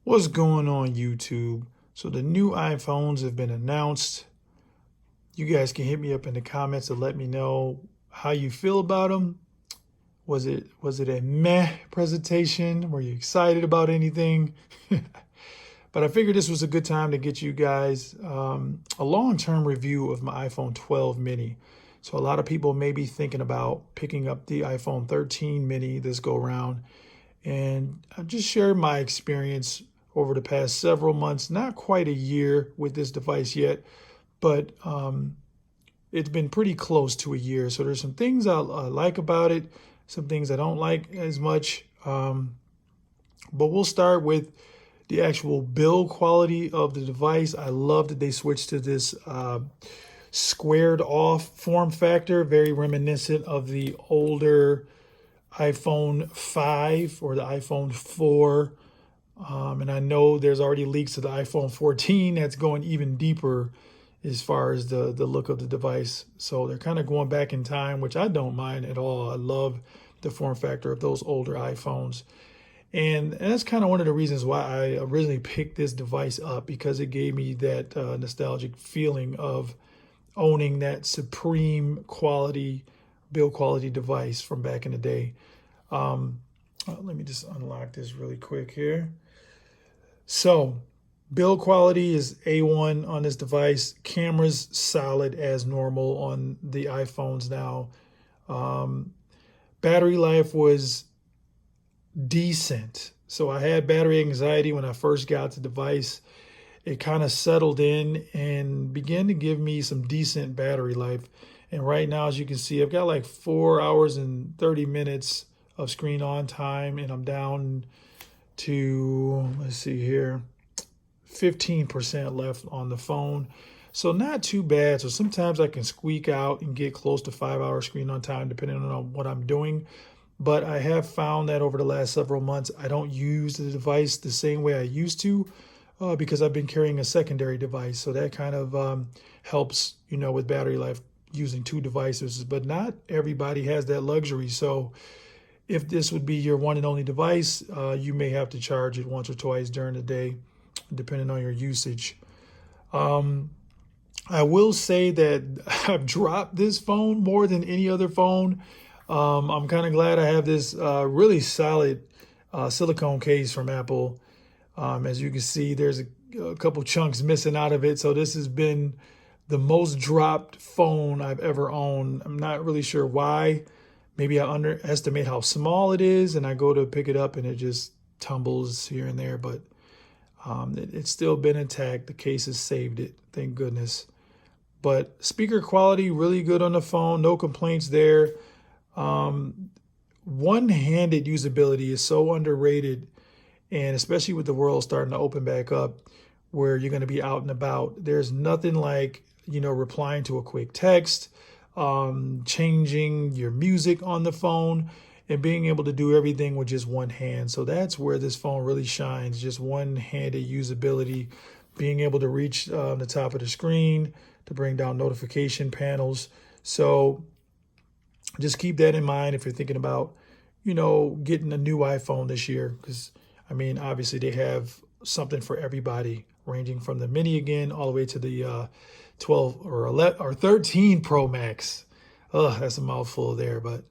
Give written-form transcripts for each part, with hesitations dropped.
What's going on, YouTube? So the new iPhones have been announced. You guys can hit me up in the comments to let me know how you feel about them. Was it a meh presentation? Were you excited about anything? But I figured this was a good time to get you guys a long-term review of my iPhone 12 mini. So a lot of people may be thinking about picking up the iPhone 13 mini this go around. And I just shared my experience over the past several months, not quite a year with this device yet, but it's been pretty close to a year. So there's some things I like about it, some things I don't like as much. But we'll start with the actual build quality of the device. I love that they switched to this squared off form factor, very reminiscent of the older iPhone 5 or the iPhone 4. And I know there's already leaks to the iPhone 14 that's going even deeper as far as the look of the device. So they're kind of going back in time, which I don't mind at all. I love the form factor of those older iPhones. And that's kind of one of the reasons why I originally picked this device up, because it gave me that nostalgic feeling of owning that supreme quality, build quality device from back in the day. Let me just unlock this really quick here. So build quality is A1 on this device. Camera's solid as normal on the iPhones now. Battery life was decent. So I had battery anxiety when I first got the device. It kind of settled in and began to give me some decent battery life. And right now, as you can see, I've got like 4 hours and 30 minutes of screen on time, and I'm down to, let's see here, 15% left on the phone. So not too bad. So sometimes I can squeak out and get close to 5 hours screen on time, depending on what I'm doing. But I have found that over the last several months, I don't use the device the same way I used to because I've been carrying a secondary device. So that kind of helps, with battery life using two devices. But not everybody has that luxury. So if this would be your one and only device, you may have to charge it once or twice during the day, depending on your usage. I will say that I've dropped this phone more than any other phone. I'm kind of glad I have this really solid silicone case from Apple. As you can see, there's a couple chunks missing out of it. So this has been the most dropped phone I've ever owned. I'm not really sure why. Maybe I underestimate how small it is, and I go to pick it up and it just tumbles here and there. But it's still been intact. The case has saved it, thank goodness. But speaker quality, really good on the phone. No complaints there. One-handed usability is so underrated, and especially with the world starting to open back up where you're going to be out and about, there's nothing like, replying to a quick text, changing your music on the phone, and being able to do everything with just one hand. So that's where this phone really shines, just one-handed usability, being able to reach the top of the screen to bring down notification panels. So just keep that in mind if you're thinking about, getting a new iPhone this year, because obviously they have something for everybody, ranging from the mini again all the way to the 12 or 11 or 13 Pro Max. That's a mouthful there. But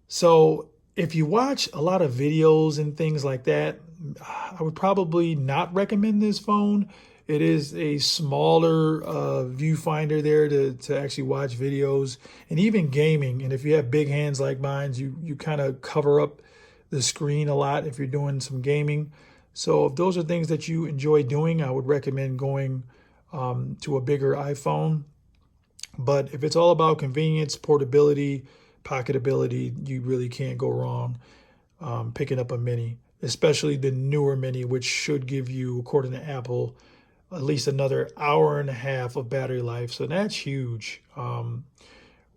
so if you watch a lot of videos and things like that, I would probably not recommend this phone. It is a smaller viewfinder there to actually watch videos and even gaming. And if you have big hands like mine, you kind of cover up the screen a lot if you're doing some gaming. So if those are things that you enjoy doing, I would recommend going to a bigger iPhone. But if it's all about convenience, portability, pocketability, you really can't go wrong picking up a mini, especially the newer mini, which should give you, according to Apple, at least another hour and a half of battery life. So that's huge,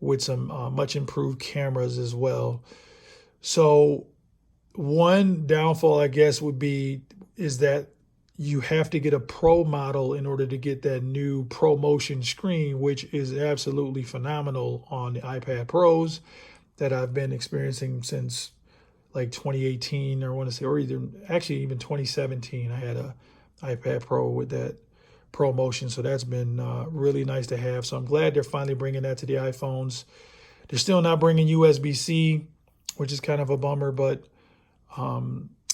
with some much improved cameras as well. So one downfall, I guess, is that you have to get a Pro model in order to get that new ProMotion screen, which is absolutely phenomenal on the iPad Pros that I've been experiencing since like 2018, or I want to say, or even 2017. I had a iPad Pro with that Pro Motion, so that's been really nice to have. So I'm glad they're finally bringing that to the iPhones. They're still not bringing USB-C, which is kind of a bummer, but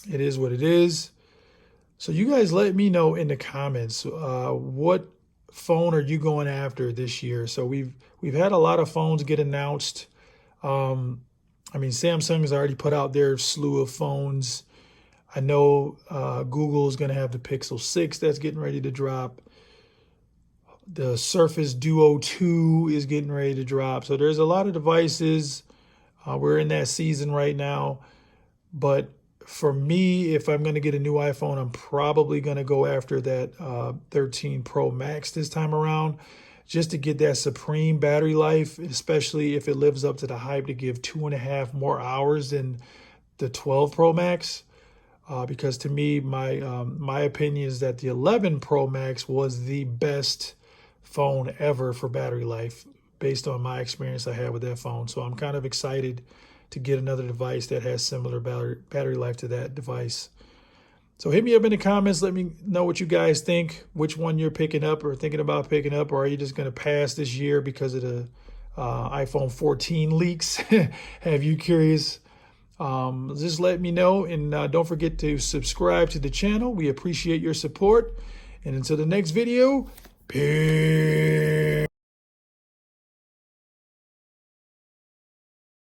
it is what it is. So you guys let me know in the comments, what phone are you going after this year? So we've had a lot of phones get announced. I mean, Samsung has already put out their slew of phones. I know Google is going to have the Pixel 6 that's getting ready to drop. The Surface Duo 2 is getting ready to drop. So there's a lot of devices. We're in that season right now. But for me, if I'm going to get a new iPhone, I'm probably going to go after that 13 Pro Max this time around, just to get that supreme battery life, especially if it lives up to the hype to give 2.5 more hours than the 12 Pro Max. Because to me, my opinion is that the 11 Pro Max was the best phone ever for battery life, based on my experience I had with that phone. So I'm kind of excited to get another device that has similar battery life to that device. So hit me up in the comments. Let me know what you guys think, which one you're picking up or thinking about picking up, or are you just going to pass this year because of the iPhone 14 leaks? Have you curious? Just let me know, and don't forget to subscribe to the channel. We appreciate your support. And until the next video, peace.